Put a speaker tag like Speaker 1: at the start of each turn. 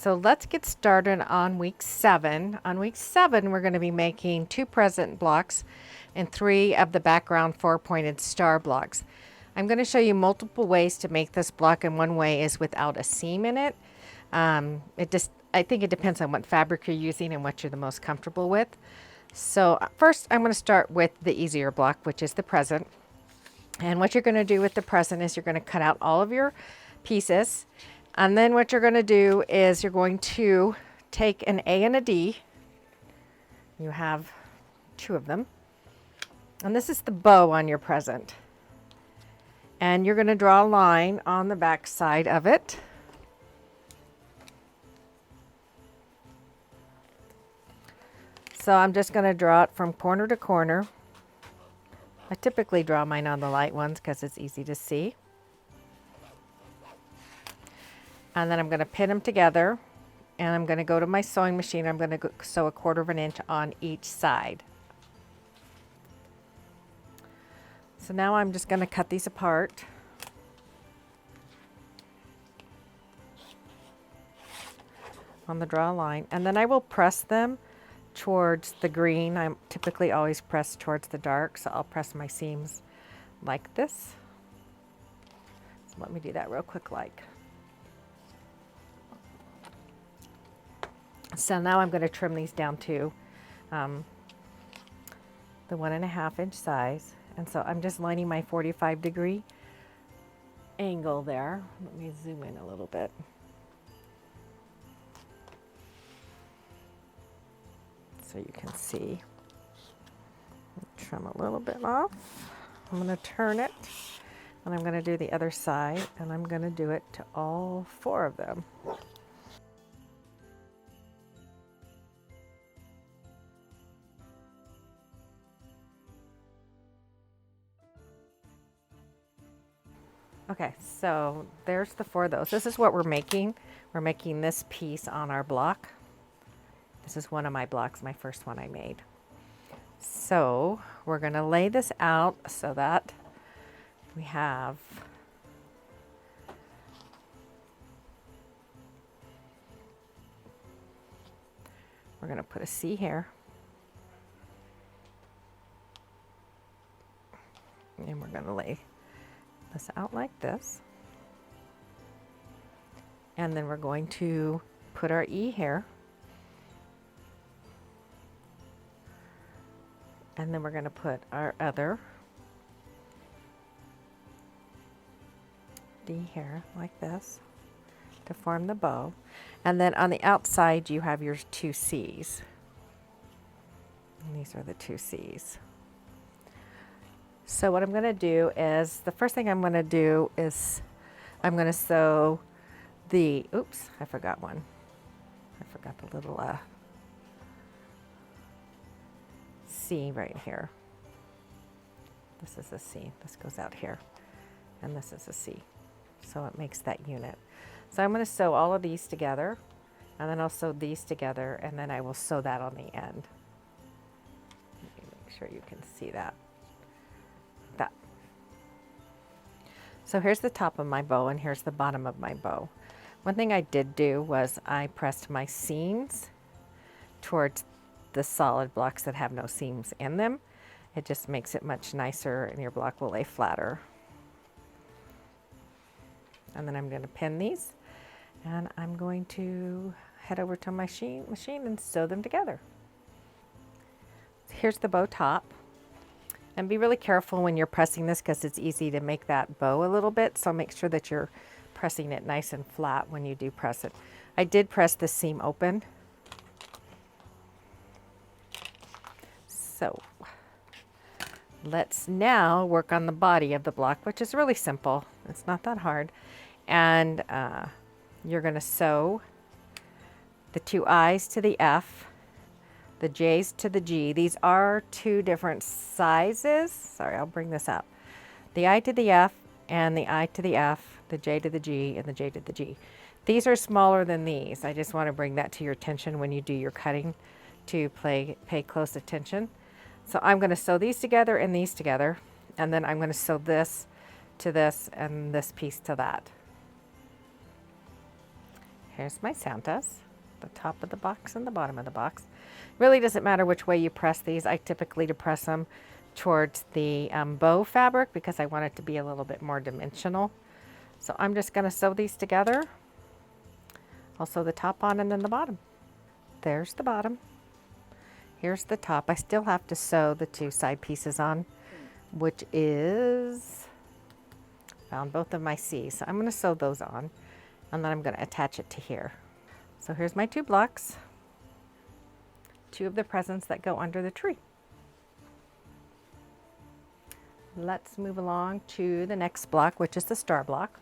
Speaker 1: So let's get started on week 7. On week 7, we're going to be making 2 present blocks and 3 of the background 4-pointed star blocks. I'm going to show you multiple ways to make this block, and one way is without a seam in it. I think it depends on what fabric you're using and what you're the most comfortable with. So first I'm going to start with the easier block, which is the present. And what you're going to do with the present is you're going to cut out all of your pieces. And then what you're going to do is you're going to take an A and a D. You have 2 of them. And this is the bow on your present. And you're going to draw a line on the back side of it. So I'm just going to draw it from corner to corner. I typically draw mine on the light ones because it's easy to see. And then I'm going to pin them together, and I'm going to go to my sewing machine. I'm going to sew 1/4 inch on each side. So now I'm just going to cut these apart. On the draw line, and then I will press them towards the green. I typically always press towards the dark, so I'll press my seams like this. So let me do that real quick like. So now I'm going to trim these down to the 1.5 inch size. And so I'm just lining my 45-degree angle there. Let me zoom in a little bit. So you can see. Trim a little bit off. I'm going to turn it, and I'm going to do the other side, and I'm going to do it to all 4 of them. Okay, so there's the 4 of those. This is what we're making. We're making this piece on our block. This is one of my blocks, my first one I made. So we're going to lay this out so that we have we're going to put a C here. And we're going to lay this out like this. And then we're going to put our E here. And then we're going to put our other D here like this to form the bow. And then on the outside you have your 2 C's. And these are the 2 C's. So what I'm going to do is, the first thing I'm going to do is I'm going to sew the, oops, I forgot one. I forgot the little C right here. This is a C. This goes out here. And this is a C. So it makes that unit. So I'm going to sew all of these together, and then I'll sew these together, and then I will sew that on the end. Let me make sure you can see that. That. So here's the top of my bow, and here's the bottom of my bow. One thing I did do was I pressed my seams towards the solid blocks that have no seams in them. It just makes it much nicer, and your block will lay flatter. And then I'm going to pin these, and I'm going to head over to my machine and sew them together. Here's the bow top. And be really careful when you're pressing this, because it's easy to make that bow a little bit, so make sure that you're pressing it nice and flat when you do press it. I did press the seam open. So let's now work on the body of the block, which is really simple. It's not that hard. And you're going to sew the 2 I's to the F, the J's to the G. These are 2 different sizes. Sorry, I'll bring this up. The I to the F and the I to the F, the J to the G and the J to the G. These are smaller than these. I just want to bring that to your attention when you do your cutting, to pay close attention. So I'm going to sew these together and these together, and then I'm going to sew this to this and this piece to that. Here's my Santas, the top of the box and the bottom of the box. Really doesn't matter which way you press these. I typically press them towards the bow fabric because I want it to be a little bit more dimensional. So I'm just going to sew these together. I'll sew the top on and then the bottom. There's the bottom. Here's the top. I still have to sew the two side pieces on, which is, found both of my C's. So I'm going to sew those on and then I'm going to attach it to here. So here's my 2 blocks, 2 of the presents that go under the tree. Let's move along to the next block, which is the star block.